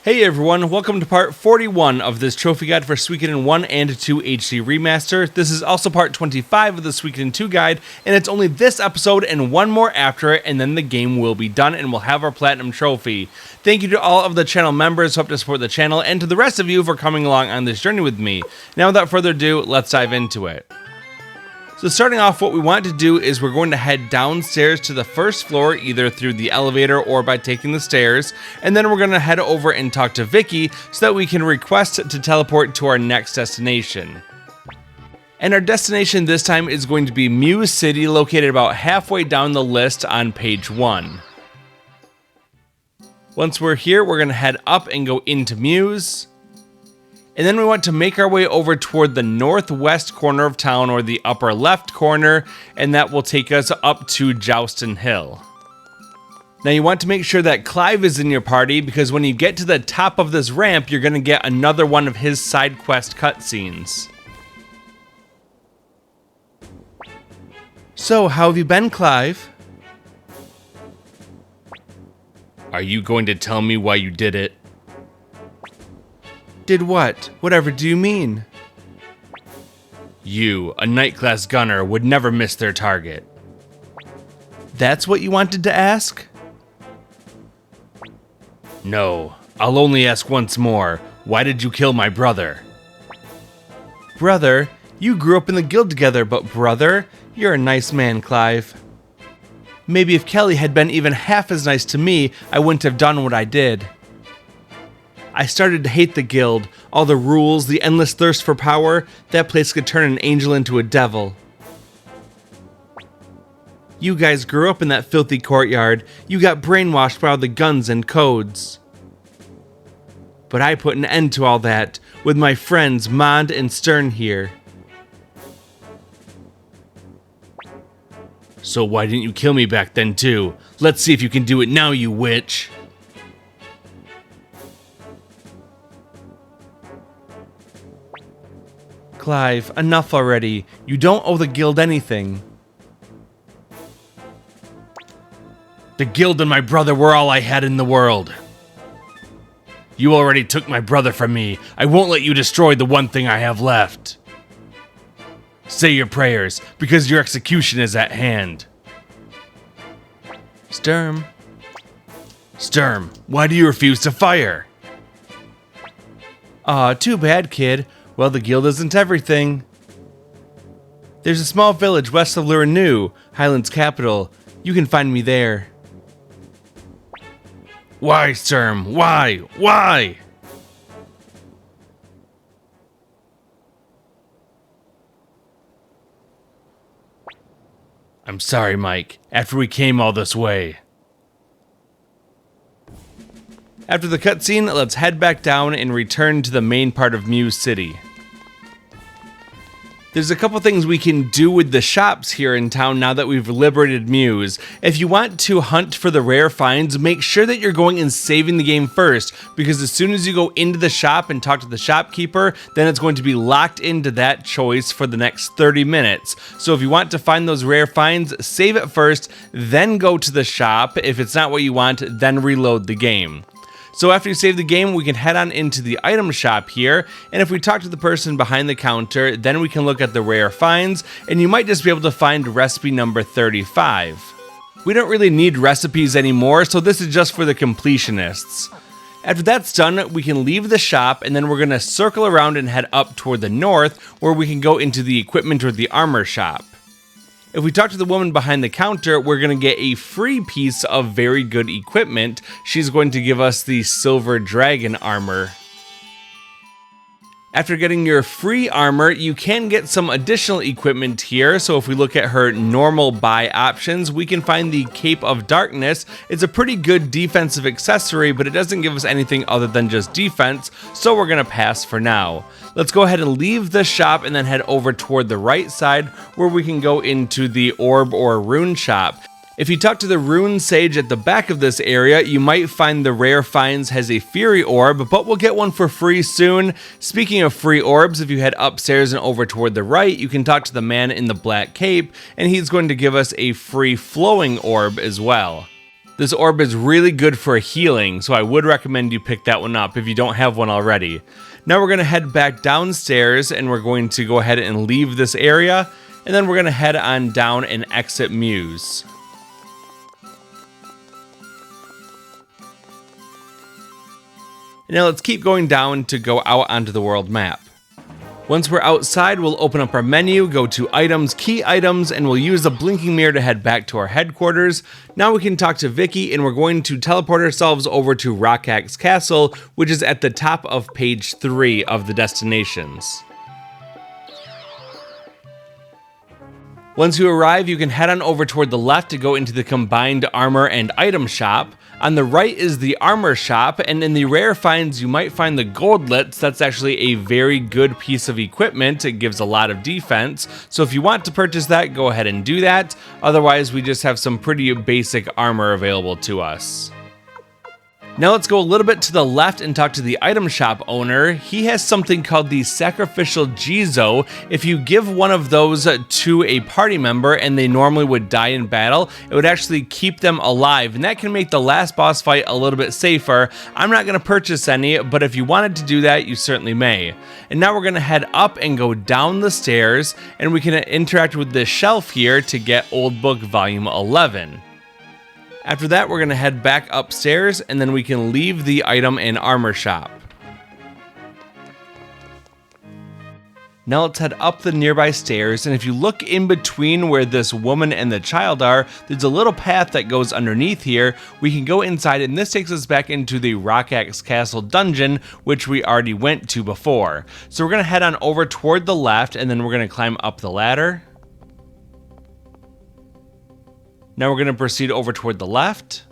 Hey everyone, welcome to part 41 of this trophy guide for Suikoden 1 and 2 HD Remaster. This is also part 25 of the Suikoden 2 guide, and it's only this episode and one more after it, and then the game will be done and we'll have our Platinum Trophy. Thank you to all of the channel members who helped to support the channel, and to the rest of you for coming along on this journey with me. Now without further ado, let's dive into it. So starting off, what we want to do is we're going to head downstairs to the first floor, either through the elevator or by taking the stairs, and then we're going to head over and talk to Vicky so that we can request to teleport to our next destination. And our destination this time is going to be Muse City, located about halfway down the list on page 1. Once we're here, we're going to head up and go into Muse. And then we want to make our way over toward the northwest corner of town, or the upper left corner, and that will take us up to Joustin Hill. Now you want to make sure that Clive is in your party, because when you get to the top of this ramp, you're going to get another one of his side quest cutscenes. So, how have you been, Clive? Are you going to tell me why you did it? Did what? Whatever do you mean? You, a Knight class gunner, would never miss their target. That's what you wanted to ask? No, I'll only ask once more. Why did you kill my brother? Brother? You grew up in the guild together, but brother? You're a nice man, Clive. Maybe if Kelly had been even half as nice to me, I wouldn't have done what I did. I started to hate the guild, all the rules, the endless thirst for power. That place could turn an angel into a devil. You guys grew up in that filthy courtyard. You got brainwashed by all the guns and codes. But I put an end to all that, with my friends Mond and Stern here. So why didn't you kill me back then too? Let's see if you can do it now, you witch. Clive, enough already. You don't owe the guild anything. The guild and my brother were all I had in the world. You already took my brother from me. I won't let you destroy the one thing I have left. Say your prayers, because your execution is at hand. Sturm, why do you refuse to fire? Aw, too bad, kid. Well, the guild isn't everything. There's a small village west of Luranu, Highland's capital. You can find me there. Why, Sturm? Why? Why? I'm sorry, Mike. After we came all this way. After the cutscene, let's head back down and return to the main part of Muse City. There's a couple things we can do with the shops here in town now that we've liberated Muse. If you want to hunt for the rare finds, make sure that you're going and saving the game first, because as soon as you go into the shop and talk to the shopkeeper, then it's going to be locked into that choice for the next 30 minutes. So if you want to find those rare finds, save it first, then go to the shop. If it's not what you want, then reload the game. So after you save the game, we can head on into the item shop here, and if we talk to the person behind the counter, then we can look at the rare finds, and you might just be able to find recipe number 35. We don't really need recipes anymore, so this is just for the completionists. After that's done, we can leave the shop, and then we're going to circle around and head up toward the north, where we can go into the equipment or the armor shop. If we talk to the woman behind the counter, we're going to get a free piece of very good equipment. She's going to give us the Silver Dragon armor. After getting your free armor, you can get some additional equipment here. So if we look at her normal buy options, we can find the Cape of Darkness. It's a pretty good defensive accessory, but it doesn't give us anything other than just defense, so we're going to pass for now. Let's go ahead and leave the shop and then head over toward the right side, where we can go into the orb or rune shop. If you talk to the rune sage at the back of this area, you might find the rare finds has a fury orb, but we'll get one for free soon. Speaking of free orbs, if you head upstairs and over toward the right, you can talk to the man in the black cape, and he's going to give us a free flowing orb as well. This orb is really good for healing, so I would recommend you pick that one up if you don't have one already. Now we're going to head back downstairs and we're going to go ahead and leave this area, and then we're going to head on down and exit Muse. Now let's keep going down to go out onto the world map. Once we're outside, we'll open up our menu, go to items, key items, and we'll use the blinking mirror to head back to our headquarters. Now we can talk to Vicky, and we're going to teleport ourselves over to Rockaxe Castle, which is at the top of page 3 of the destinations. Once you arrive, you can head on over toward the left to go into the combined armor and item shop. On the right is the armor shop, and in the rare finds you might find the goldlets. That's actually a very good piece of equipment. It gives a lot of defense, so if you want to purchase that, go ahead and do that. Otherwise, we just have some pretty basic armor available to us. Now let's go a little bit to the left and talk to the item shop owner. He has something called the Sacrificial Jizo. If you give one of those to a party member and they normally would die in battle, it would actually keep them alive, and that can make the last boss fight a little bit safer. I'm not going to purchase any, but if you wanted to do that, you certainly may. And now we're going to head up and go down the stairs, and we can interact with this shelf here to get Old Book Volume 11. After that, we're going to head back upstairs, and then we can leave the item and armor shop. Now let's head up the nearby stairs, and if you look in between where this woman and the child are, there's a little path that goes underneath here. We can go inside, and this takes us back into the Rockaxe Castle dungeon, which we already went to before. So we're going to head on over toward the left, and then we're going to climb up the ladder. Now we're going to proceed over toward the left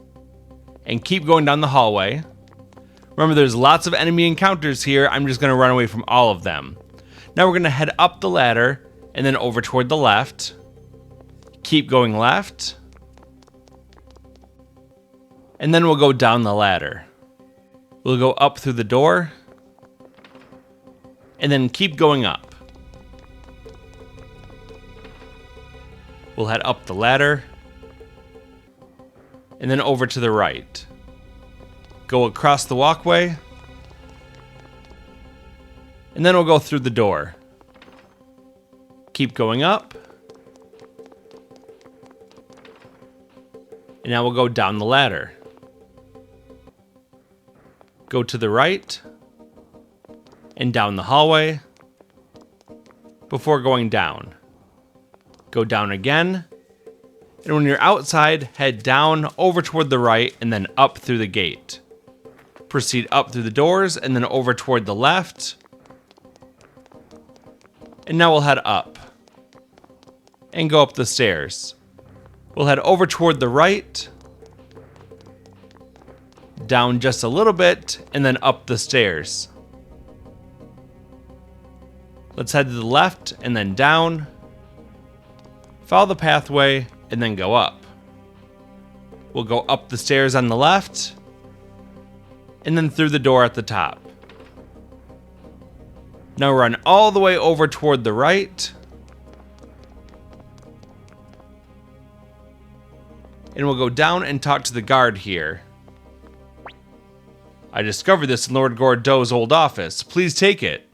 and keep going down the hallway. Remember, there's lots of enemy encounters here. I'm just going to run away from all of them. Now we're going to head up the ladder and then over toward the left. Keep going left. And then we'll go down the ladder. We'll go up through the door and then keep going up. We'll head up the ladder and then over to the right. Go across the walkway, and then we'll go through the door. Keep going up, and now we'll go down the ladder. Go to the right, and down the hallway, before going down. Go down again, and when you're outside, head down, over toward the right, and then up through the gate. Proceed up through the doors, and then over toward the left. And now we'll head up. And go up the stairs. We'll head over toward the right. Down just a little bit, and then up the stairs. Let's head to the left, and then down. Follow the pathway, and then go up. We'll go up the stairs on the left, and then through the door at the top. Now run all the way over toward the right, and we'll go down and talk to the guard here. I discovered this in Lord Gordeau's old office. Please take it.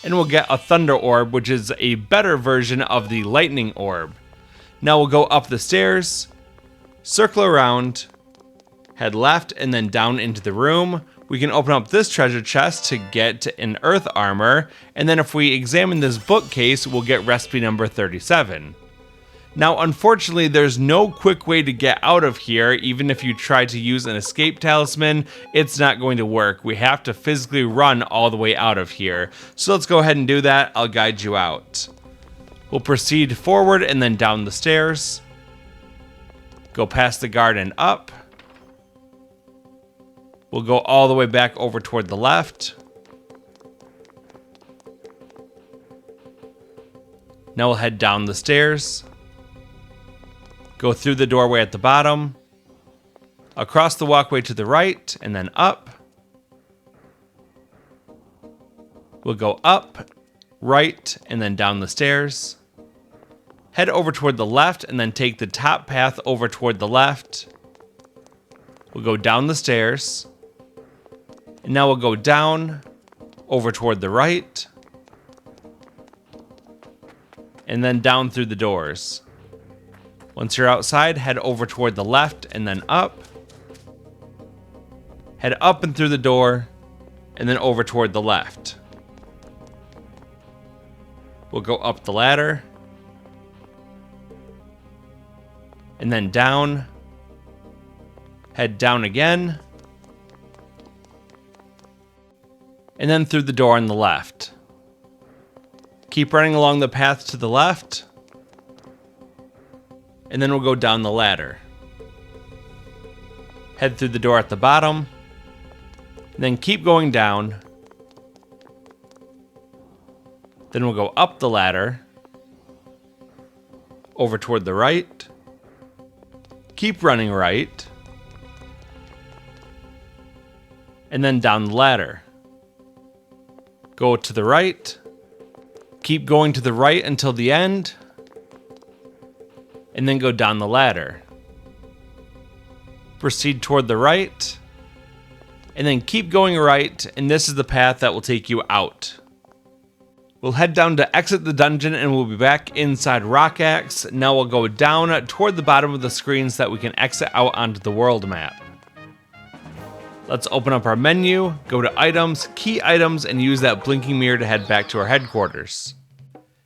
And we'll get a Thunder Orb, which is a better version of the Lightning Orb. Now we'll go up the stairs, circle around, head left, and then down into the room. We can open up this treasure chest to get an Earth Armor, and then if we examine this bookcase, we'll get recipe number 37. Now, unfortunately, there's no quick way to get out of here. Even if you try to use an escape talisman, it's not going to work. We have to physically run all the way out of here. So let's go ahead and do that. I'll guide you out. We'll proceed forward and then down the stairs. Go past the guard and up. We'll go all the way back over toward the left. Now we'll head down the stairs. Go through the doorway at the bottom. Across the walkway to the right and then up. We'll go up, right, and then down the stairs. Head over toward the left and then take the top path over toward the left. We'll go down the stairs. And now we'll go down, over toward the right, and then down through the doors. Once you're outside, head over toward the left and then up. Head up and through the door, and then over toward the left. We'll go up the ladder, and then down. Head down again, and then through the door on the left. Keep running along the path to the left, and then we'll go down the ladder. Head through the door at the bottom, and then keep going down. Then we'll go up the ladder, over toward the right, keep running right, and then down the ladder. Go to the right, keep going to the right until the end, and then go down the ladder. Proceed toward the right, and then keep going right, and this is the path that will take you out. We'll head down to exit the dungeon and we'll be back inside Rockaxe. Now we'll go down toward the bottom of the screen so that we can exit out onto the world map. Let's open up our menu, go to items, key items, and use that blinking mirror to head back to our headquarters.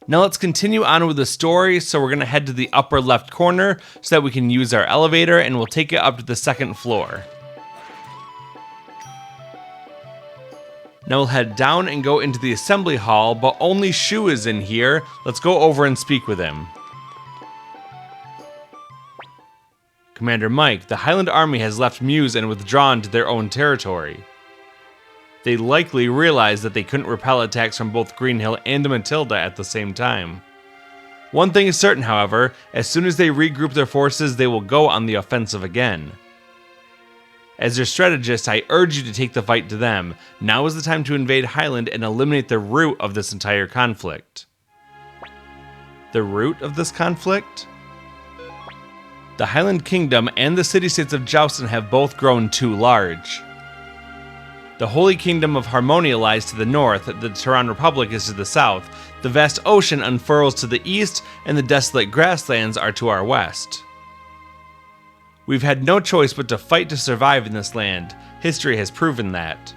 Now let's continue on with the story, so we're going to head to the upper left corner so that we can use our elevator and we'll take it up to the second floor. Now we'll head down and go into the assembly hall, but only Shu is in here. Let's go over and speak with him. Commander Mike, the Highland Army has left Muse and withdrawn to their own territory. They likely realized that they couldn't repel attacks from both Greenhill and Matilda at the same time. One thing is certain, however, as soon as they regroup their forces, they will go on the offensive again. As your strategist, I urge you to take the fight to them. Now is the time to invade Highland and eliminate the root of this entire conflict. The root of this conflict? The Highland Kingdom and the city-states of Joustin have both grown too large. The Holy Kingdom of Harmonia lies to the north, the Tehran Republic is to the south, the vast ocean unfurls to the east, and the desolate grasslands are to our west. We've had no choice but to fight to survive in this land. History has proven that.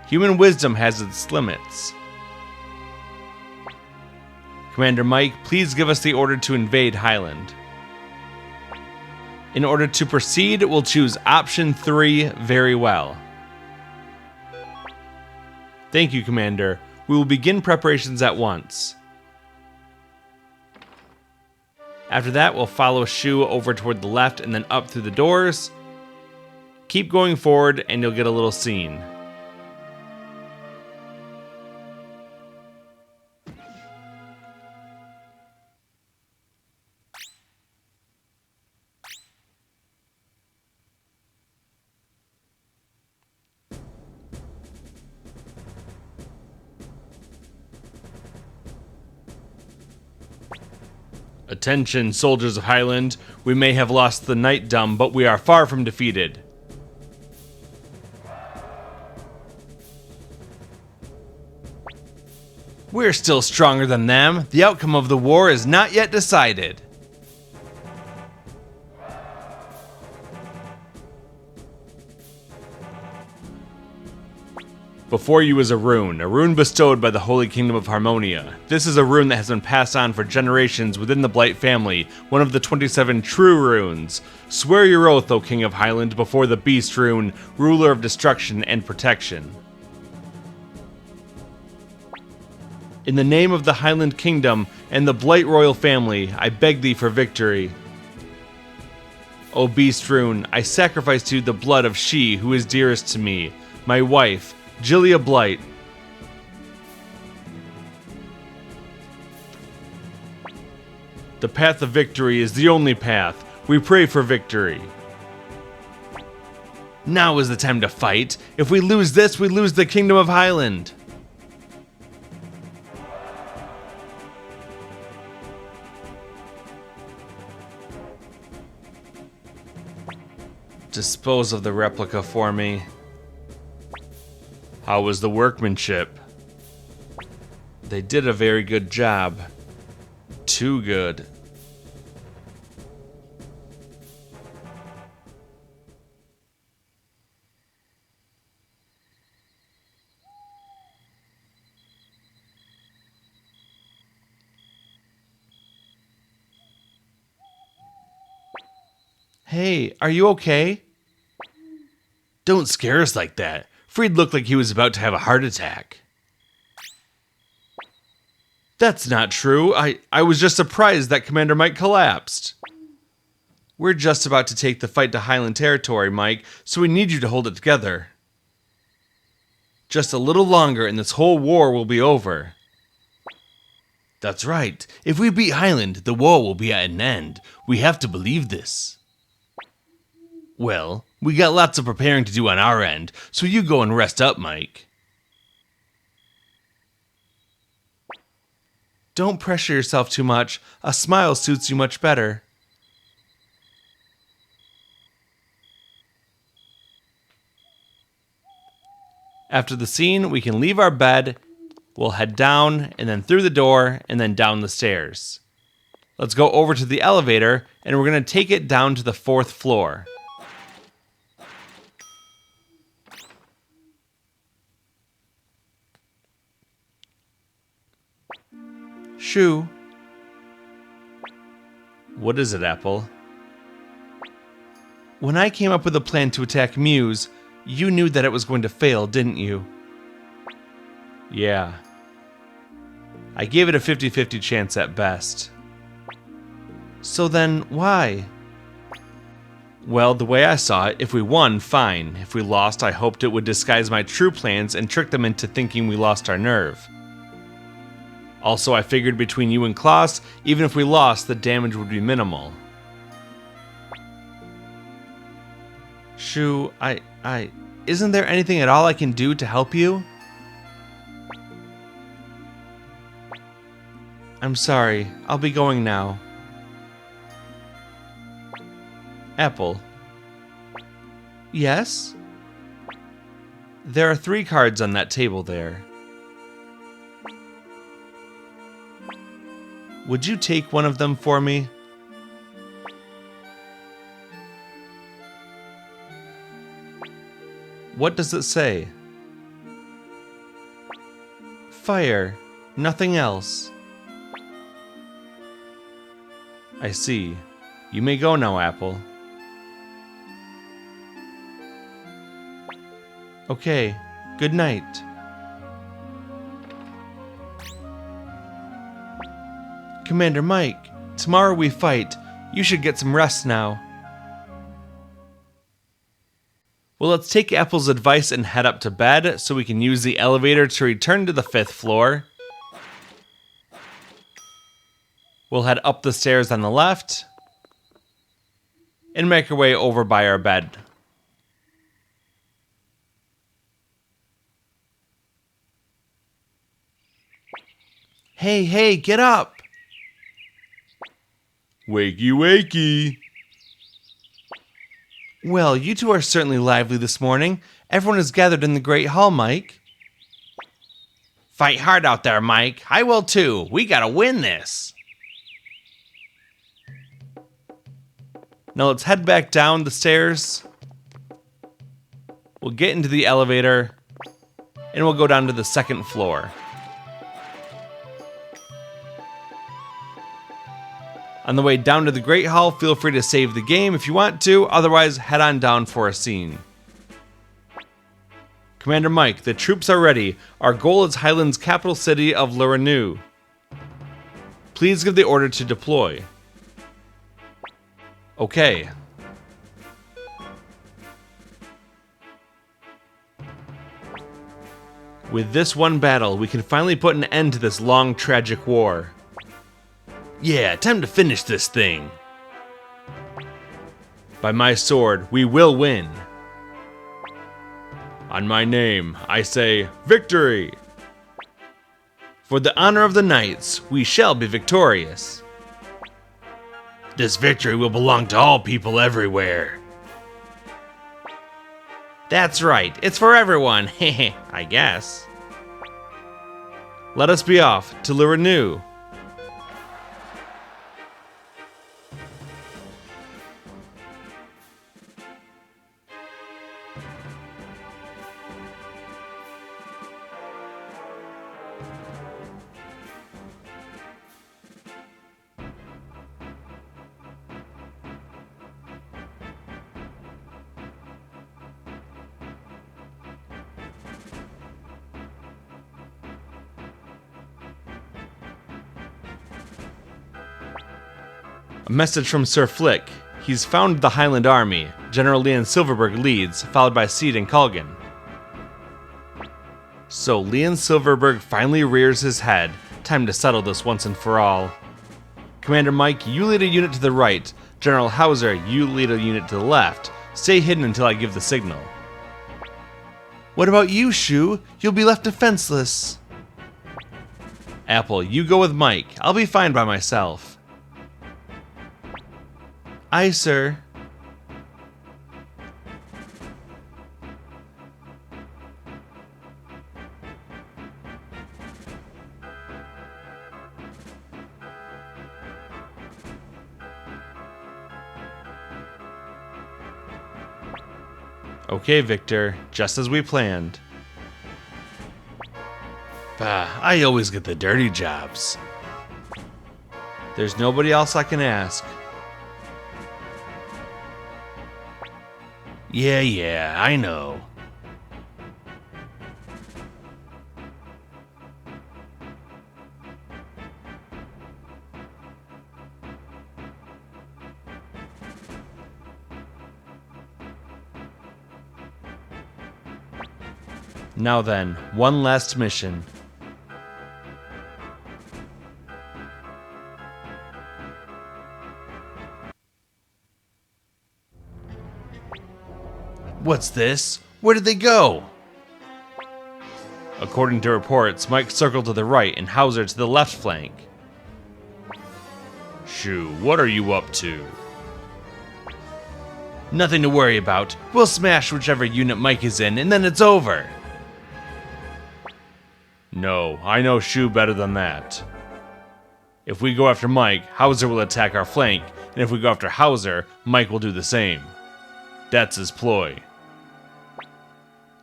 Human wisdom has its limits. Commander Mike, please give us the order to invade Highland. In order to proceed, we'll choose option 3 very well. Thank you, Commander. We will begin preparations at once. After that, we'll follow Shu over toward the left and then up through the doors. Keep going forward and you'll get a little scene. Attention, soldiers of Highland. We may have lost the Knightdom, but we are far from defeated. We're still stronger than them. The outcome of the war is not yet decided. Before you is a rune bestowed by the Holy Kingdom of Harmonia. This is a rune that has been passed on for generations within the Blight family, one of the 27 true runes. Swear your oath, O King of Highland, before the Beast rune, ruler of destruction and protection. In the name of the Highland Kingdom and the Blight royal family, I beg thee for victory. O Beast rune, I sacrifice to you the blood of she who is dearest to me, my wife, Jillia Blight. The path of victory is the only path. We pray for victory. Now is the time to fight. If we lose this, we lose the Kingdom of Highland. dispose of the replica for me. How was the workmanship? They did a very good job. Too good. Hey, are you okay? Don't scare us like that. Fried looked like he was about to have a heart attack. That's not true. I was just surprised that Commander Mike collapsed. We're just about to take the fight to Highland territory, Mike, so we need you to hold it together. Just a little longer and this whole war will be over. That's right. If we beat Highland, the war will be at an end. We have to believe this. Well, we got lots of preparing to do on our end, so you go and rest up, Mike. Don't pressure yourself too much. A smile suits you much better. After the scene, we can leave our bed. We'll head down, and then through the door, and then down the stairs. Let's go over to the elevator, and we're going to take it down to the 4th floor. Shoo. What is it, Apple? When I came up with a plan to attack Muse, you knew that it was going to fail, didn't you? Yeah. I gave it a 50-50 chance at best. So then, why? Well, the way I saw it, if we won, fine. If we lost, I hoped it would disguise my true plans and trick them into thinking we lost our nerve. Also, I figured between you and Klaus, even if we lost, the damage would be minimal. Shu, isn't there anything at all I can do to help you? I'm sorry, I'll be going now. Apple. Yes? There are 3 cards on that table there. Would you take one of them for me? What does it say? Fire, nothing else. I see. You may go now, Apple. Okay, good night. Commander Mike, tomorrow we fight. You should get some rest now. Well, let's take Apple's advice and head up to bed so we can use the elevator to return to the 5th floor. We'll head up the stairs on the left and make our way over by our bed. Hey, get up! Wakey, wakey! Well, you two are certainly lively this morning. Everyone is gathered in the Great Hall, Mike. Fight hard out there, Mike. I will too. We gotta win this. Now let's head back down the stairs. We'll get into the elevator, and we'll go down to the 2nd floor. On the way down to the Great Hall, feel free to save the game if you want to, otherwise head on down for a scene. Commander Mike, the troops are ready. Our goal is Highland's capital city of Lorenu. Please give the order to deploy. Okay. With this one battle, we can finally put an end to this long, tragic war. Yeah, time to finish this thing. By my sword, we will win. On my name, I say victory. For the honor of the knights, we shall be victorious. This victory will belong to all people everywhere. That's right, it's for everyone, heh I guess. Let us be off to lure new. A message from Sir Flick. He's found the Highland Army. General Leon Silverberg leads, followed by Seed and Colgan. So Leon Silverberg finally rears his head. Time to settle this once and for all. Commander Mike, you lead a unit to the right. General Hauser, you lead a unit to the left. Stay hidden until I give the signal. What about you, Shu? You'll be left defenseless. Apple, you go with Mike. I'll be fine by myself. Aye, sir. Okay, Victor, just as we planned. Bah, I always get the dirty jobs. There's nobody else I can ask. Yeah, I know. Now then, one last mission. What's this? Where did they go? According to reports, Mike circled to the right and Hauser to the left flank. Shu, what are you up to? Nothing to worry about. We'll smash whichever unit Mike is in, and then it's over. No, I know Shu better than that. If we go after Mike, Hauser will attack our flank, and if we go after Hauser, Mike will do the same. That's his ploy.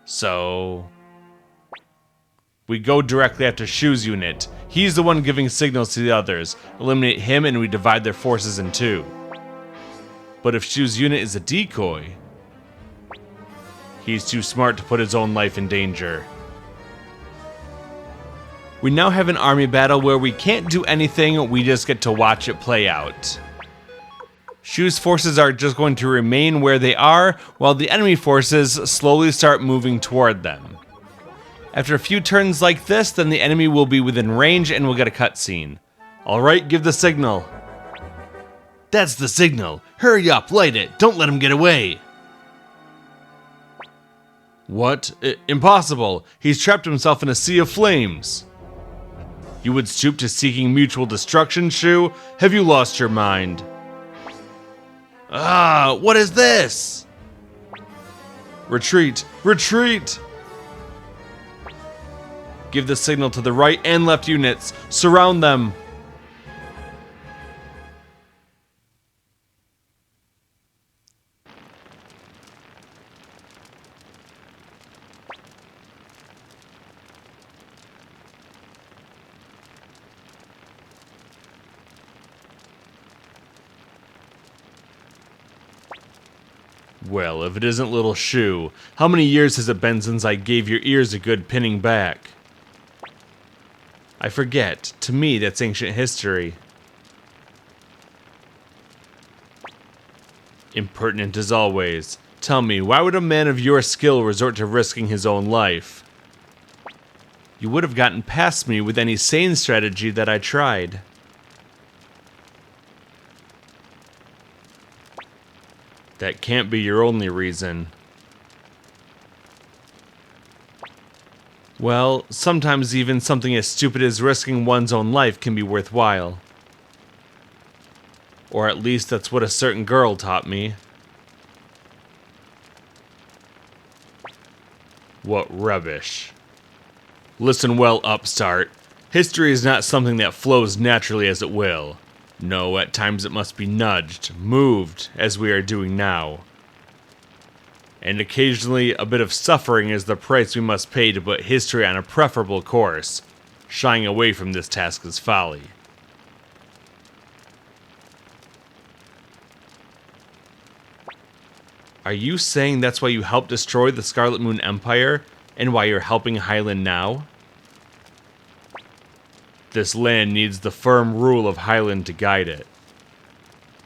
So we go directly after Shu's unit. He's the one giving signals to the others. Eliminate him and we divide their forces in two. But if Shu's unit is a decoy, he's too smart to put his own life in danger. We now have an army battle where we can't do anything, we just get to watch it play out. Shu's forces are just going to remain where they are, while the enemy forces slowly start moving toward them. After a few turns like this, then the enemy will be within range and we'll get a cutscene. Alright, give the signal. That's the signal. Hurry up, light it. Don't let him get away. What? Impossible. He's trapped himself in a sea of flames. You would stoop to seeking mutual destruction, Shu? Have you lost your mind? Ah, what is this? Retreat! Retreat! Give the signal to the right and left units. Surround them. Well, if it isn't little Shu, how many years has it been since I gave your ears a good pinning back? I forget. To me, that's ancient history. Impertinent as always. Tell me, why would a man of your skill resort to risking his own life? You would have gotten past me with any sane strategy that I tried. That can't be your only reason. Well, sometimes even something as stupid as risking one's own life can be worthwhile. Or at least that's what a certain girl taught me. What rubbish. Listen well, upstart. History is not something that flows naturally as it will. No, at times it must be nudged, moved, as we are doing now. And occasionally, a bit of suffering is the price we must pay to put history on a preferable course. Shying away from this task is folly. Are you saying that's why you helped destroy the Scarlet Moon Empire, and why you're helping Highland now? This land needs the firm rule of Highland to guide it.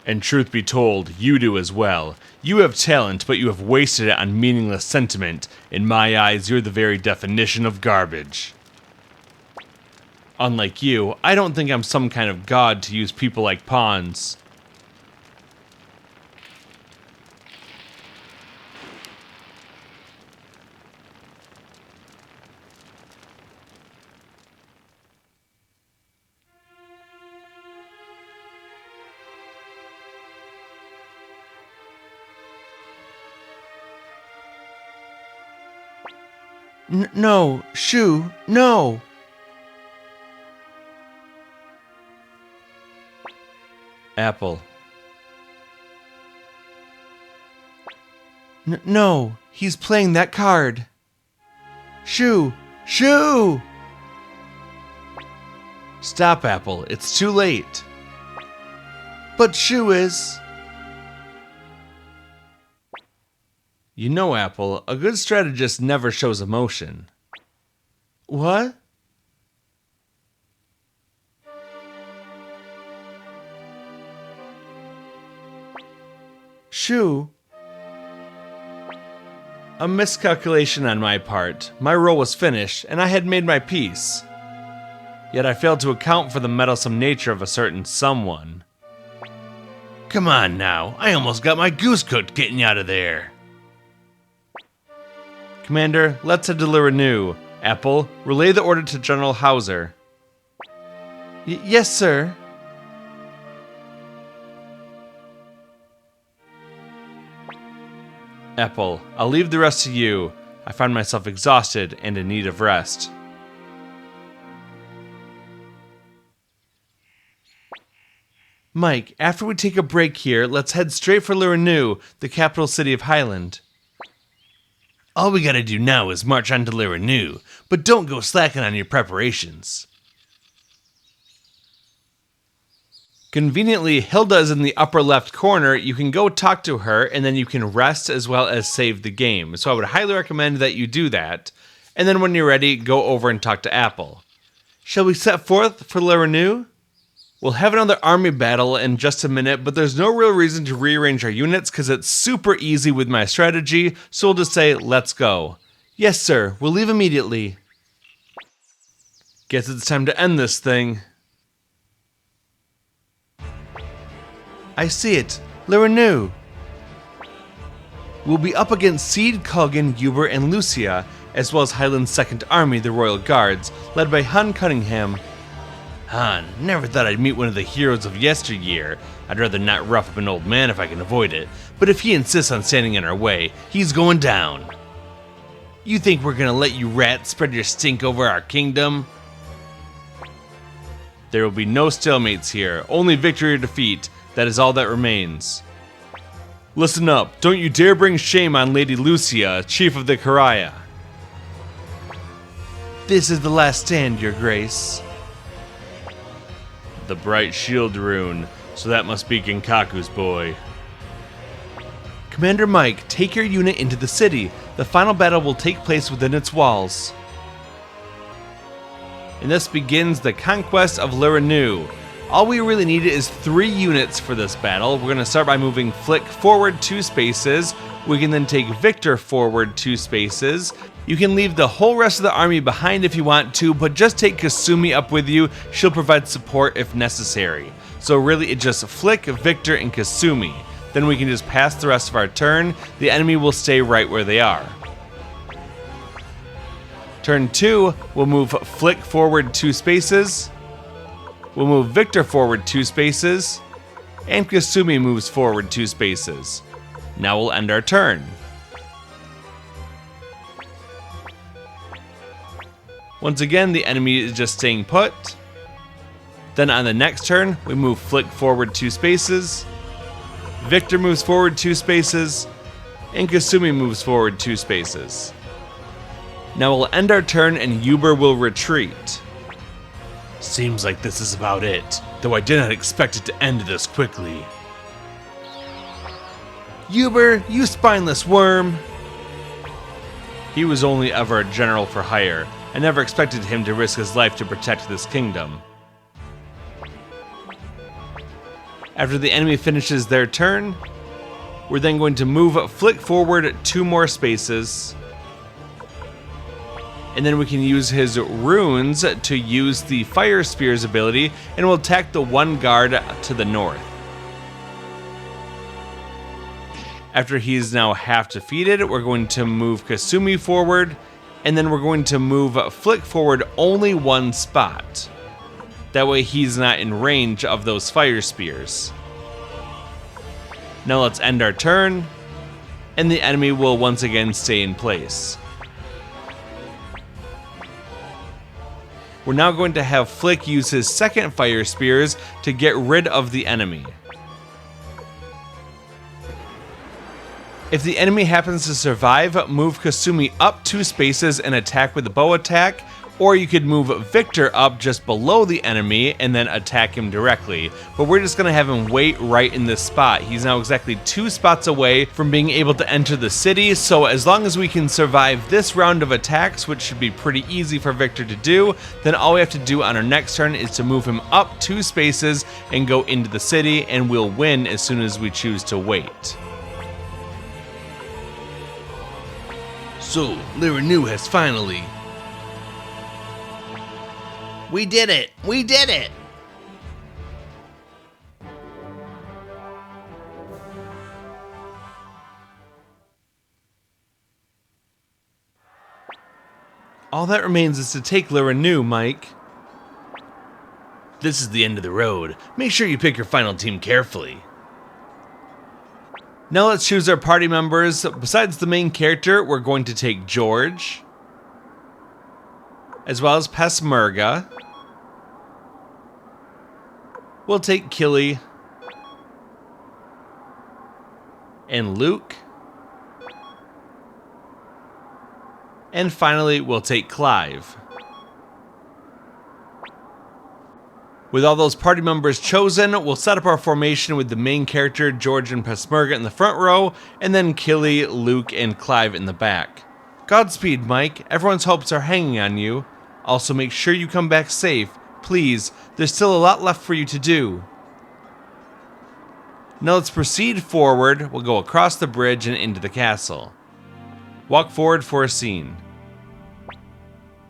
And truth be told, you do as well. You have talent, but you have wasted it on meaningless sentiment. In my eyes, you're the very definition of garbage. Unlike you, I don't think I'm some kind of god to use people like pawns. No, Shu, no! Apple. No, he's playing that card. Shu! Shu! Stop, Apple, it's too late. But Shu is... You know, Apple, a good strategist never shows emotion. What? Shu? A miscalculation on my part. My role was finished, and I had made my peace. Yet I failed to account for the meddlesome nature of a certain someone. Come on now, I almost got my goose cooked getting you out of there. Commander, let's head to Liranu. Apple, relay the order to General Hauser. Yes, sir. Apple, I'll leave the rest to you. I find myself exhausted and in need of rest. Mike, after we take a break here, let's head straight for Liranu, the capital city of Highland. All we gotta do now is march on to Liranu, but don't go slacking on your preparations. Conveniently, Hilda is in the upper left corner. You can go talk to her, and then you can rest as well as save the game. So I would highly recommend that you do that. And then when you're ready, go over and talk to Apple. Shall we set forth for Liranu? We'll have another army battle in just a minute, but there's no real reason to rearrange our units because it's super easy with my strategy, so we'll just say, let's go. Yes, sir, we'll leave immediately. Guess it's time to end this thing. I see it. Liranu. We'll be up against Seed, Culgan, Uber, and Lucia, as well as Highland's 2nd Army, the Royal Guards, led by Han Cunningham. Han, never thought I'd meet one of the heroes of yesteryear. I'd rather not rough up an old man if I can avoid it, but if he insists on standing in our way, he's going down. You think we're gonna let you rats spread your stink over our kingdom? There will be no stalemates here, only victory or defeat. That is all that remains. Listen up, don't you dare bring shame on Lady Lucia, chief of the Karaya. This is the last stand, your grace. The bright shield rune, so that must be Genkaku's boy. Commander Mike, take your unit into the city. The final battle will take place within its walls. And this begins the Conquest of Liranu. All we really need is 3 units for this battle. We're going to start by moving Flick forward 2 spaces. We can then take Victor forward 2 spaces. You can leave the whole rest of the army behind if you want to, but just take Kasumi up with you. She'll provide support if necessary. So really it's just Flick, Victor, and Kasumi. Then we can just pass the rest of our turn. The enemy will stay right where they are. Turn 2, we'll move Flick forward 2 spaces. We'll move Victor forward 2 spaces. And Kasumi moves forward 2 spaces. Now we'll end our turn. Once again, the enemy is just staying put. Then on the next turn, we move Flick forward 2 spaces. Victor moves forward 2 spaces. And Kasumi moves forward 2 spaces. Now we'll end our turn and Uber will retreat. Seems like this is about it, though I did not expect it to end this quickly. Uber, you spineless worm! He was only ever a general for hire. I never expected him to risk his life to protect this kingdom. After the enemy finishes their turn, we're then going to move Flick forward 2 more spaces. And then we can use his runes to use the Fire Spear's ability, and we'll attack the 1 guard to the north. After he's now half defeated, we're going to move Kasumi forward, and then we're going to move Flick forward only 1 spot. That way he's not in range of those Fire Spears. Now let's end our turn, and the enemy will once again stay in place. We're now going to have Flick use his 2nd Fire Spears to get rid of the enemy. If the enemy happens to survive, move Kasumi up 2 spaces and attack with a bow attack, or you could move Victor up just below the enemy and then attack him directly. But we're just going to have him wait right in this spot. He's now exactly 2 spots away from being able to enter the city, so as long as we can survive this round of attacks, which should be pretty easy for Victor to do, then all we have to do on our next turn is to move him up 2 spaces and go into the city, and we'll win as soon as we choose to wait. So, Liranu has finally... We did it! We did it! All that remains is to take Liranu, Mike. This is the end of the road. Make sure you pick your final team carefully. Now let's choose our party members. Besides the main character, we're going to take George, as well as Pesmerga. We'll take Killy and Luke. And finally, we'll take Clive. With all those party members chosen, we'll set up our formation with the main character, George and Pesmerga, in the front row, and then Killy, Luke, and Clive in the back. Godspeed, Mike. Everyone's hopes are hanging on you. Also, make sure you come back safe. Please, there's still a lot left for you to do. Now let's proceed forward. We'll go across the bridge and into the castle. Walk forward for a scene.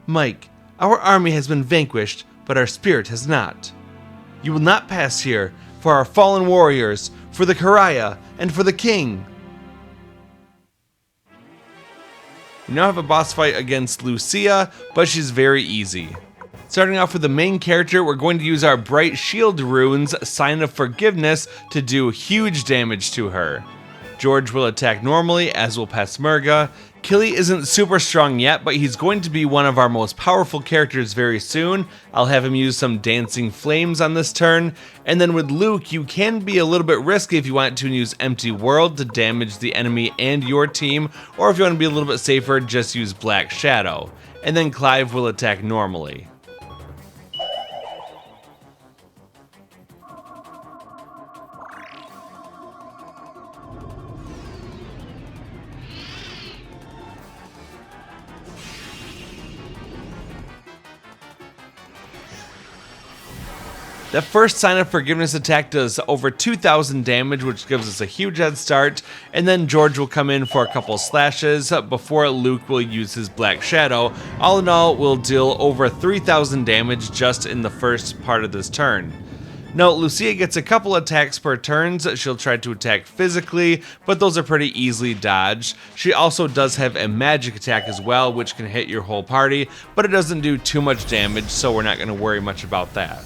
Mike, our army has been vanquished, but our spirit has not. You will not pass here, for our fallen warriors, for the Karaya, and for the king. We now have a boss fight against Lucia, but she's very easy. Starting off with the main character, we're going to use our Bright Shield runes, Sign of Forgiveness, to do huge damage to her. George will attack normally, as will Pesmerga. Killy isn't super strong yet, but he's going to be one of our most powerful characters very soon. I'll have him use some Dancing Flames on this turn. And then with Luke, you can be a little bit risky if you want to, and use Empty World to damage the enemy and your team, or if you want to be a little bit safer, just use Black Shadow. And then Clive will attack normally. That first Sign of Forgiveness attack does over 2,000 damage, which gives us a huge head start, and then George will come in for a couple slashes before Luke will use his Black Shadow. All in all, we'll deal over 3,000 damage just in the first part of this turn. Now, Lucia gets a couple attacks per turn. She'll try to attack physically, but those are pretty easily dodged. She also does have a magic attack as well, which can hit your whole party, but it doesn't do too much damage, so we're not going to worry much about that.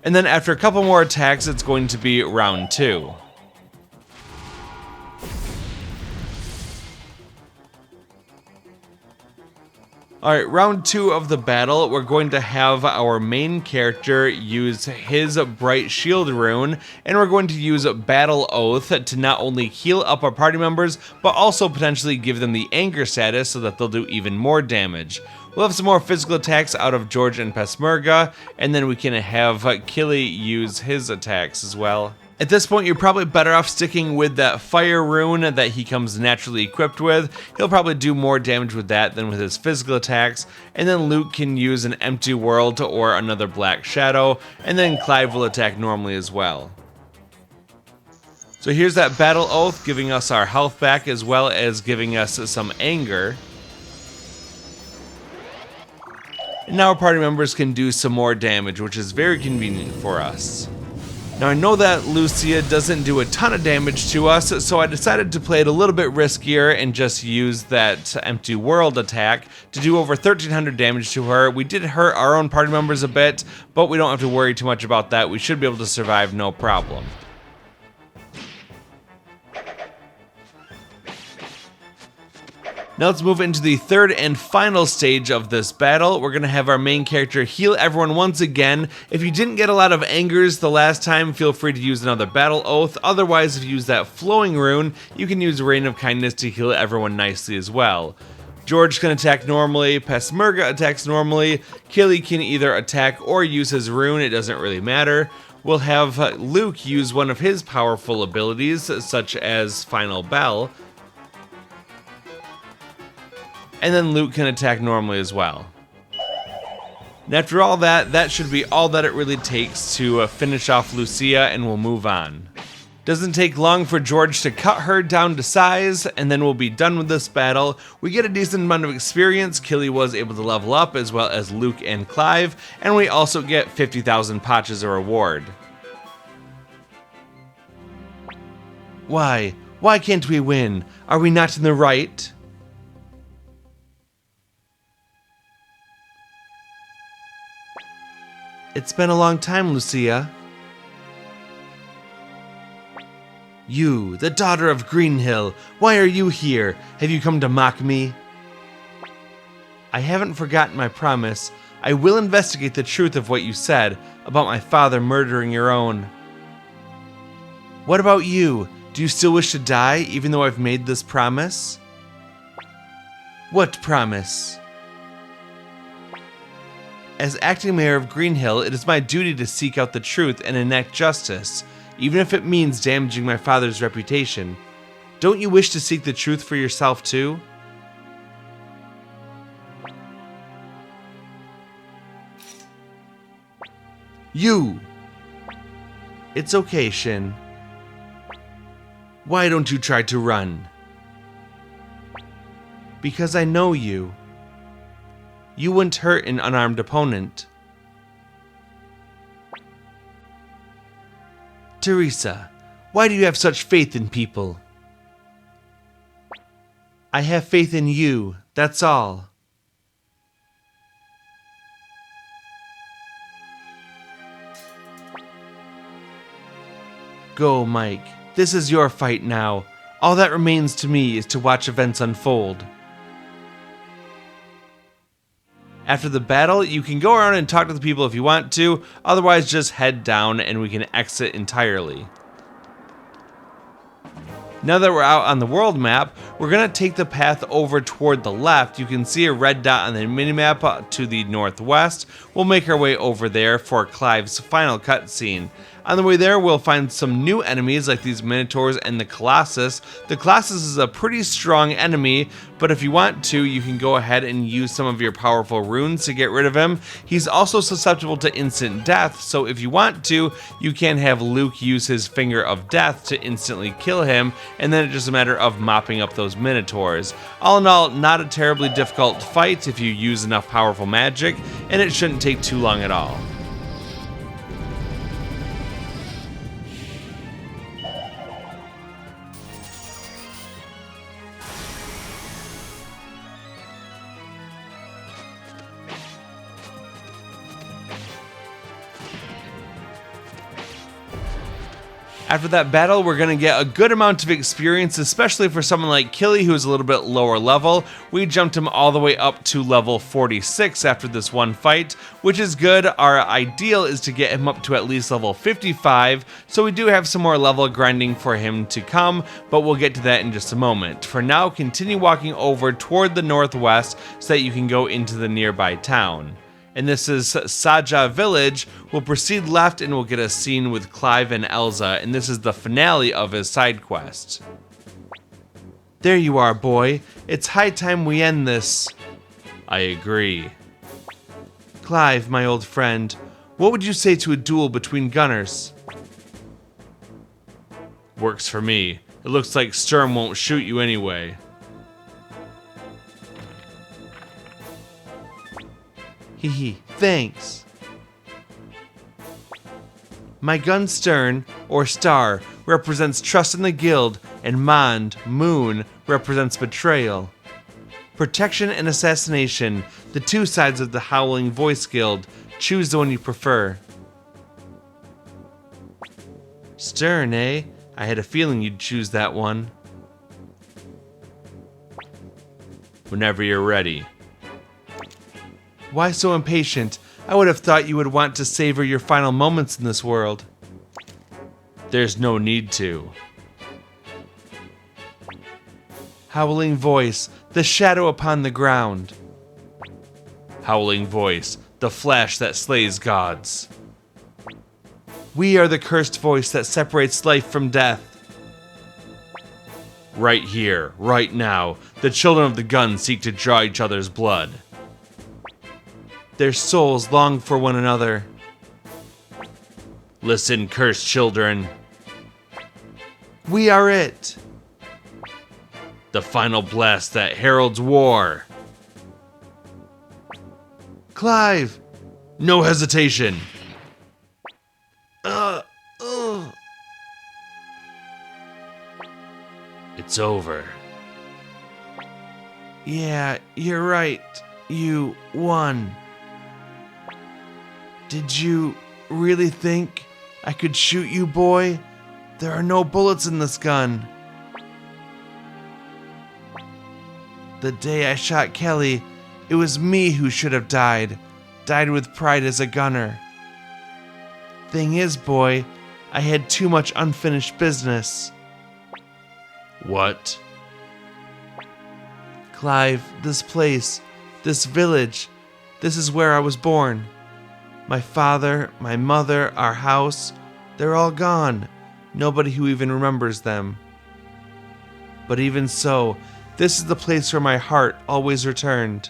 And then after a couple more attacks, it's going to be round 2. Alright, round 2 of the battle, we're going to have our main character use his Bright Shield rune, and we're going to use Battle Oath to not only heal up our party members, but also potentially give them the anger status so that they'll do even more damage. We'll have some more physical attacks out of George and Peshmerga, and then we can have Killy use his attacks as well. At this point, you're probably better off sticking with that fire rune that he comes naturally equipped with. He'll probably do more damage with that than with his physical attacks, and then Luke can use an empty world or another black shadow, and then Clive will attack normally as well. So here's that Battle Oath giving us our health back as well as giving us some anger. And now our party members can do some more damage, which is very convenient for us. Now I know that Lucia doesn't do a ton of damage to us, so I decided to play it a little bit riskier and just use that empty world attack to do over 1300 damage to her. We did hurt our own party members a bit, but we don't have to worry too much about that. We should be able to survive no problem. Now let's move into the third and final stage of this battle. We're going to have our main character heal everyone once again. If you didn't get a lot of angers the last time, feel free to use another Battle Oath. Otherwise, if you use that flowing rune, you can use Rain of Kindness to heal everyone nicely as well. George can attack normally, Peshmerga attacks normally, Killy can either attack or use his rune, it doesn't really matter. We'll have Luke use one of his powerful abilities, such as Final Bell. And then Luke can attack normally as well. And after all that, that should be all that it really takes to finish off Lucia, and we'll move on. Doesn't take long for George to cut her down to size, and then we'll be done with this battle. We get a decent amount of experience. Killy was able to level up, as well as Luke and Clive, and we also get 50,000 potch as a reward. Why can't we win? Are we not in the right? It's been a long time, Lucia. You, the daughter of Greenhill, why are you here? Have you come to mock me? I haven't forgotten my promise. I will investigate the truth of what you said about my father murdering your own. What about you? Do you still wish to die, even though I've made this promise? What promise? As acting mayor of Greenhill, it is my duty to seek out the truth and enact justice, even if it means damaging my father's reputation. Don't you wish to seek the truth for yourself too? You! It's okay, Shin. Why don't you try to run? Because I know you. You wouldn't hurt an unarmed opponent. Teresa, why do you have such faith in people? I have faith in you, that's all. Go, Mike. This is your fight now. All that remains to me is to watch events unfold. After the battle, you can go around and talk to the people if you want to, otherwise just head down and we can exit entirely. Now that we're out on the world map, we're going to take the path over toward the left. You can see a red dot on the minimap to the northwest. We'll make our way over there for Clive's final cutscene. On the way there, we'll find some new enemies like these Minotaurs and the Colossus. The Colossus is a pretty strong enemy, but if you want to, you can go ahead and use some of your powerful runes to get rid of him. He's also susceptible to instant death, so if you want to, you can have Luke use his Finger of Death to instantly kill him, and then it's just a matter of mopping up those Minotaurs. All in all, not a terribly difficult fight if you use enough powerful magic, and it shouldn't take too long at all. After that battle, we're going to get a good amount of experience, especially for someone like Killy, who's a little bit lower level. We jumped him all the way up to level 46 after this one fight, which is good. Our ideal is to get him up to at least level 55, so we do have some more level grinding for him to come, but we'll get to that in just a moment. For now, continue walking over toward the northwest so that you can go into the nearby town. And this is Sajah Village. We'll proceed left and we'll get a scene with Clive and Elsa, and this is the finale of his side quest. There you are, boy. It's high time we end this. I agree. Clive, my old friend, what would you say to a duel between gunners? Works for me. It looks like Sturm won't shoot you anyway. Hehe, thanks. My gun Stern, or Star, represents trust in the guild, and Mond, Moon, represents betrayal. Protection and assassination, the two sides of the Howling Voice Guild. Choose the one you prefer. Stern, eh? I had a feeling you'd choose that one. Whenever you're ready. Why so impatient? I would have thought you would want to savor your final moments in this world. There's no need to. Howling Voice, the shadow upon the ground. Howling Voice, the flash that slays gods. We are the cursed voice that separates life from death. Right here, right now, the children of the gun seek to draw each other's blood. Their souls long for one another. Listen, cursed children. We are it. The final blast that heralds war. Clive! No hesitation. It's over. Yeah, you're right. You won. Did you really think I could shoot you, boy? There are no bullets in this gun. The day I shot Kelly, it was me who should have died. Died with pride as a gunner. Thing is, boy, I had too much unfinished business. What? Clive, this place, this village, this is where I was born. My father, my mother, our house, they're all gone. Nobody who even remembers them. But even so, this is the place where my heart always returned.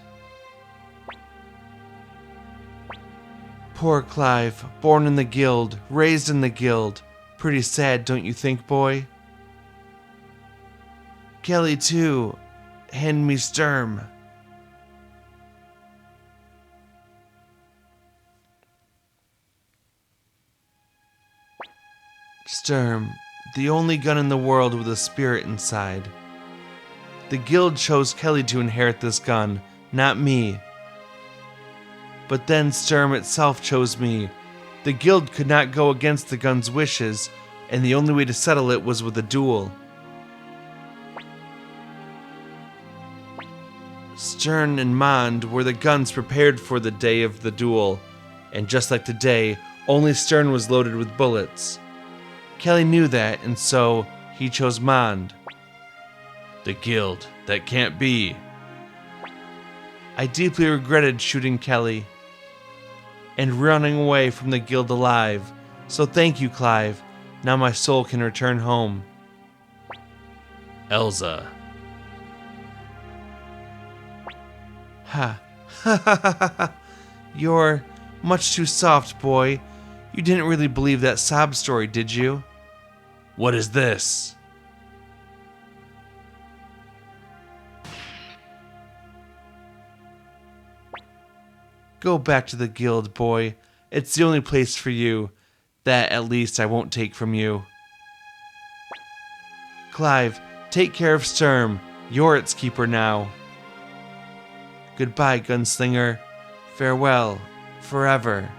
Poor Clive, born in the guild, raised in the guild. Pretty sad, don't you think, boy? Kelly, too. Hand me Sturm. Sturm, the only gun in the world with a spirit inside. The guild chose Kelly to inherit this gun, not me. But then Sturm itself chose me. The guild could not go against the gun's wishes, and the only way to settle it was with a duel. Stern and Mond were the guns prepared for the day of the duel, and just like today, only Stern was loaded with bullets. Kelly knew that, and so he chose Mond. The guild, that can't be. I deeply regretted shooting Kelly and running away from the guild alive, so thank you, Clive. Now my soul can return home. Elsa. Ha. Ha ha ha ha. You're much too soft, boy. You didn't really believe that sob story, did you? What is this? Go back to the guild, boy. It's the only place for you. That, at least, I won't take from you. Clive, take care of Sturm. You're its keeper now. Goodbye, gunslinger. Farewell. Forever.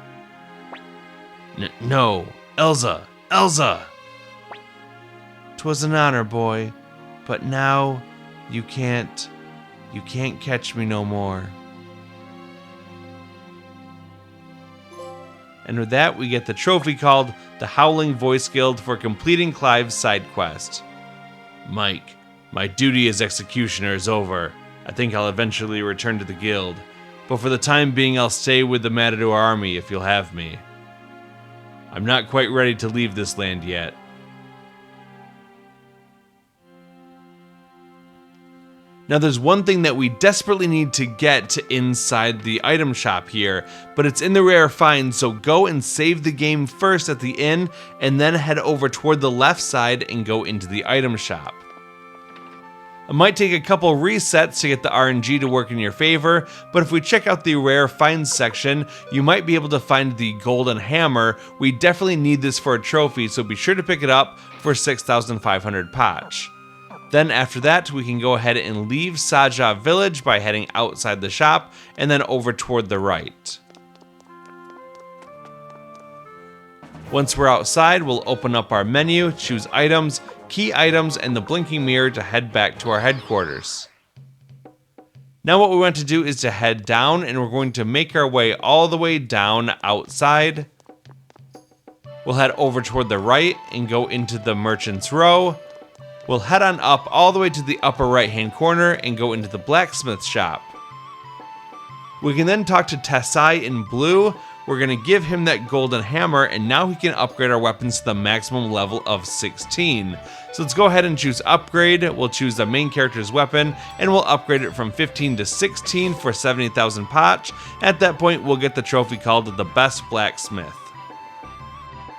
No, Elsa! Elsa! 'Twas an honor, boy, but now you can't catch me no more. And with that, we get the trophy called the Howling Voice Guild for completing Clive's side quest. Mike, my duty as executioner is over. I think I'll eventually return to the guild, but for the time being I'll stay with the Matador army if you'll have me. I'm not quite ready to leave this land yet. Now there's one thing that we desperately need to get inside the item shop here, but it's in the rare find, so go and save the game first at the inn, and then head over toward the left side and go into the item shop. It might take a couple resets to get the RNG to work in your favor, but if we check out the rare finds section, you might be able to find the golden hammer. We definitely need this for a trophy, so be sure to pick it up for 6,500 Pach. Then after that, we can go ahead and leave Sajah village by heading outside the shop and then over toward the right. Once we're outside, we'll open up our menu, choose items, key items, and the blinking mirror to head back to our headquarters. Now what we want to do is to head down, and we're going to make our way all the way down outside. We'll head over toward the right and go into the Merchant's Row. We'll head on up all the way to the upper right hand corner and go into the blacksmith shop. We can then talk to Tesai in blue. We're going to give him that golden hammer, and now he can upgrade our weapons to the maximum level of 16. So let's go ahead and choose upgrade. We'll choose the main character's weapon, and we'll upgrade it from 15 to 16 for 70,000 Pach. At that point, we'll get the trophy called the best blacksmith.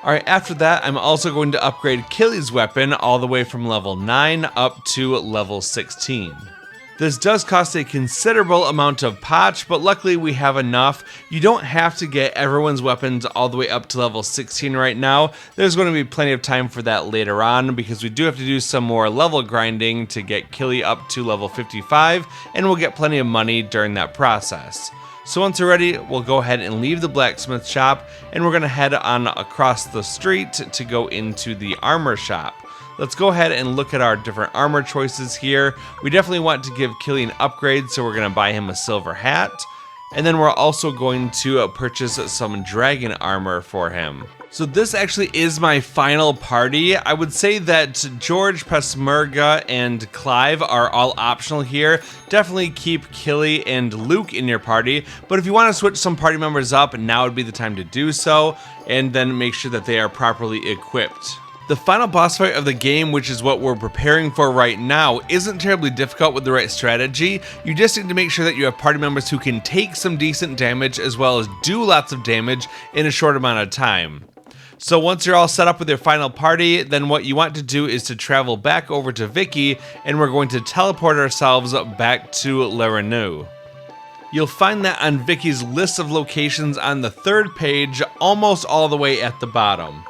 Alright, after that, I'm also going to upgrade Killy's weapon all the way from level 9 up to level 16. This does cost a considerable amount of Pach, but luckily we have enough. You don't have to get everyone's weapons all the way up to level 16 right now. There's going to be plenty of time for that later on, because we do have to do some more level grinding to get Killy up to level 55, and we'll get plenty of money during that process. So once we're ready, we'll go ahead and leave the blacksmith shop, and we're going to head on across the street to go into the armor shop. Let's go ahead and look at our different armor choices here. We definitely want to give Killy an upgrade, so we're going to buy him a silver hat. And then we're also going to purchase some dragon armor for him. So this actually is my final party. I would say that George, Pesmerga, and Clive are all optional here. Definitely keep Killy and Luke in your party, but if you want to switch some party members up, now would be the time to do so, and then make sure that they are properly equipped. The final boss fight of the game, which is what we're preparing for right now, isn't terribly difficult with the right strategy. You just need to make sure that you have party members who can take some decent damage as well as do lots of damage in a short amount of time. So once you're all set up with your final party, then what you want to do is to travel back over to Vicky, and we're going to teleport ourselves back to Le Renew. You'll find that on Vicky's list of locations on the third page, almost all the way at the bottom.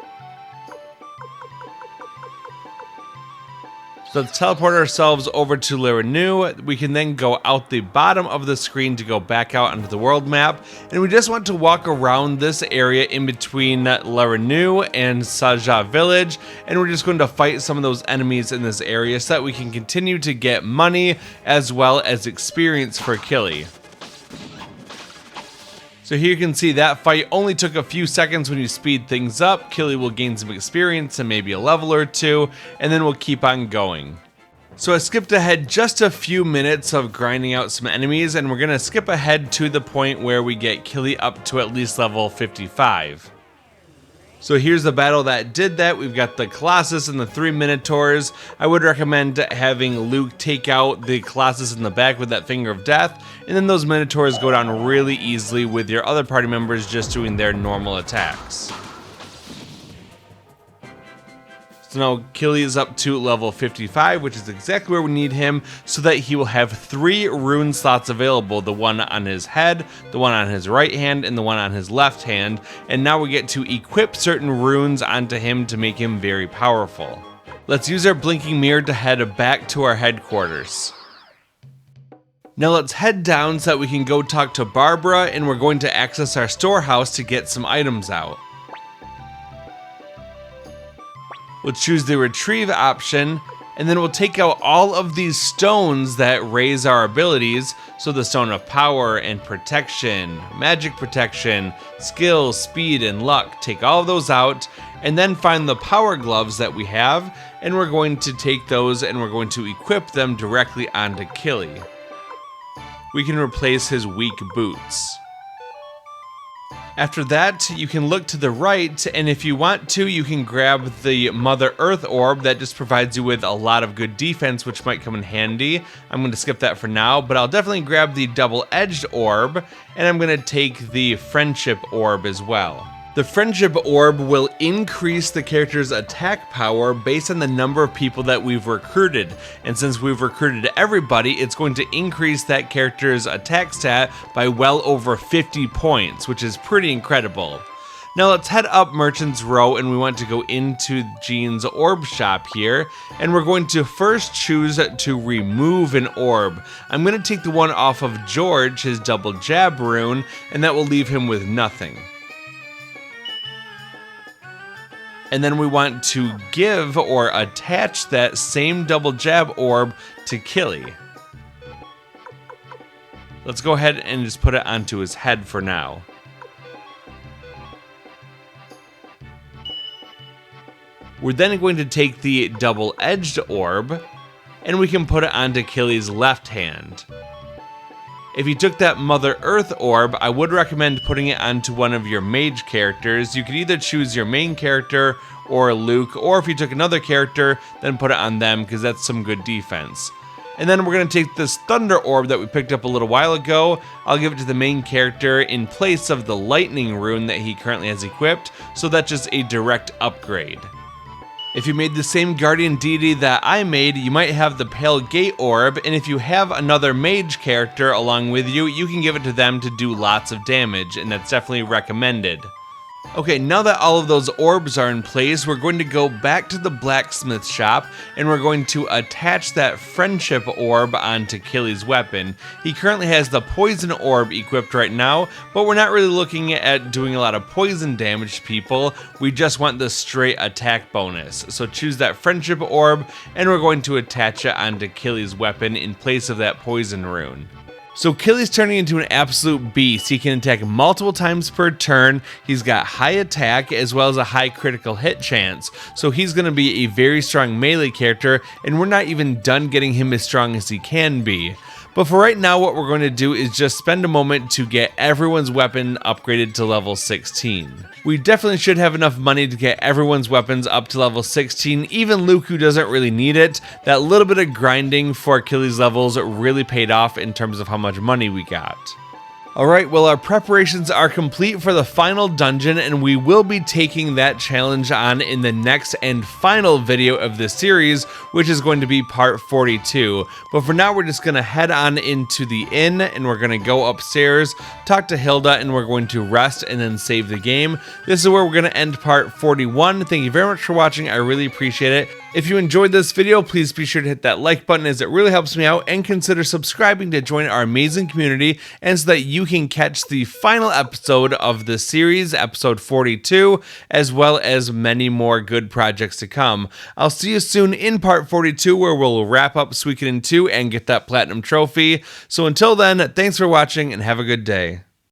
So let's teleport ourselves over to Le Renew. We can then go out the bottom of the screen to go back out onto the world map. And we just want to walk around this area in between Le Renew and Sajah village. And we're just going to fight some of those enemies in this area so that we can continue to get money as well as experience for Killy. So here you can see that fight only took a few seconds when you speed things up. Killy will gain some experience and maybe a level or two, and then we'll keep on going. So I skipped ahead just a few minutes of grinding out some enemies, and we're going to skip ahead to the point where we get Killy up to at least level 55. So here's the battle that did that. We've got the Colossus and the 3 Minotaurs. I would recommend having Luke take out the Colossus in the back with that Finger of Death, and then those Minotaurs go down really easily with your other party members just doing their normal attacks. So now Killy is up to level 55, which is exactly where we need him, so that he will have 3 rune slots available, the one on his head, the one on his right hand, and the one on his left hand, and now we get to equip certain runes onto him to make him very powerful. Let's use our blinking mirror to head back to our headquarters. Now let's head down so that we can go talk to Barbara, and we're going to access our storehouse to get some items out. We'll choose the retrieve option, and then we'll take out all of these stones that raise our abilities. So the stone of power and protection, magic protection, skill, speed, and luck. Take all of those out, and then find the power gloves that we have, and we're going to take those and we're going to equip them directly onto Killy. We can replace his weak boots. After that, you can look to the right, and if you want to, you can grab the Mother Earth Orb. That just provides you with a lot of good defense, which might come in handy. I'm going to skip that for now, but I'll definitely grab the Double-Edged Orb, and I'm going to take the Friendship Orb as well. The Friendship Orb will increase the character's attack power based on the number of people that we've recruited. And since we've recruited everybody, it's going to increase that character's attack stat by well over 50 points, which is pretty incredible. Now let's head up Merchant's Row, and we want to go into Jean's orb shop here, and we're going to first choose to remove an orb. I'm going to take the one off of George, his double jab rune, and that will leave him with nothing. And then we want to give or attach that same double jab orb to Killy. Let's go ahead and just put it onto his head for now. We're then going to take the double-edged orb, and we can put it onto Killy's left hand. If you took that Mother Earth Orb, I would recommend putting it onto one of your mage characters. You could either choose your main character or Luke, or if you took another character, then put it on them, because that's some good defense. And then we're going to take this Thunder Orb that we picked up a little while ago. I'll give it to the main character in place of the Lightning Rune that he currently has equipped, so that's just a direct upgrade. If you made the same guardian deity that I made, you might have the Pale Gate Orb, and if you have another mage character along with you, you can give it to them to do lots of damage, and that's definitely recommended. Okay, now that all of those orbs are in place, we're going to go back to the blacksmith shop, and we're going to attach that friendship orb onto Killy's weapon. He currently has the poison orb equipped right now, but we're not really looking at doing a lot of poison damage to people. We just want the straight attack bonus. So choose that friendship orb, and we're going to attach it onto Killy's weapon in place of that poison rune. So Killy's turning into an absolute beast. He can attack multiple times per turn. He's got high attack as well as a high critical hit chance. So he's going to be a very strong melee character, and we're not even done getting him as strong as he can be. But for right now, what we're going to do is just spend a moment to get everyone's weapon upgraded to level 16. We definitely should have enough money to get everyone's weapons up to level 16, even Luke, who doesn't really need it. That little bit of grinding for Killy's levels really paid off in terms of how much money we got. Alright, well, our preparations are complete for the final dungeon, and we will be taking that challenge on in the next and final video of this series, which is going to be part 42. But for now, we're just going to head on into the inn, and we're going to go upstairs, talk to Hilda, and we're going to rest and then save the game. This is where we're going to end part 41. Thank you very much for watching. I really appreciate it. If you enjoyed this video, please be sure to hit that like button, as it really helps me out, and consider subscribing to join our amazing community, and so that you can catch the final episode of the series, episode 42, as well as many more good projects to come. I'll see you soon in part 42, where we'll wrap up Suikoden 2 and get that platinum trophy. So until then, thanks for watching and have a good day.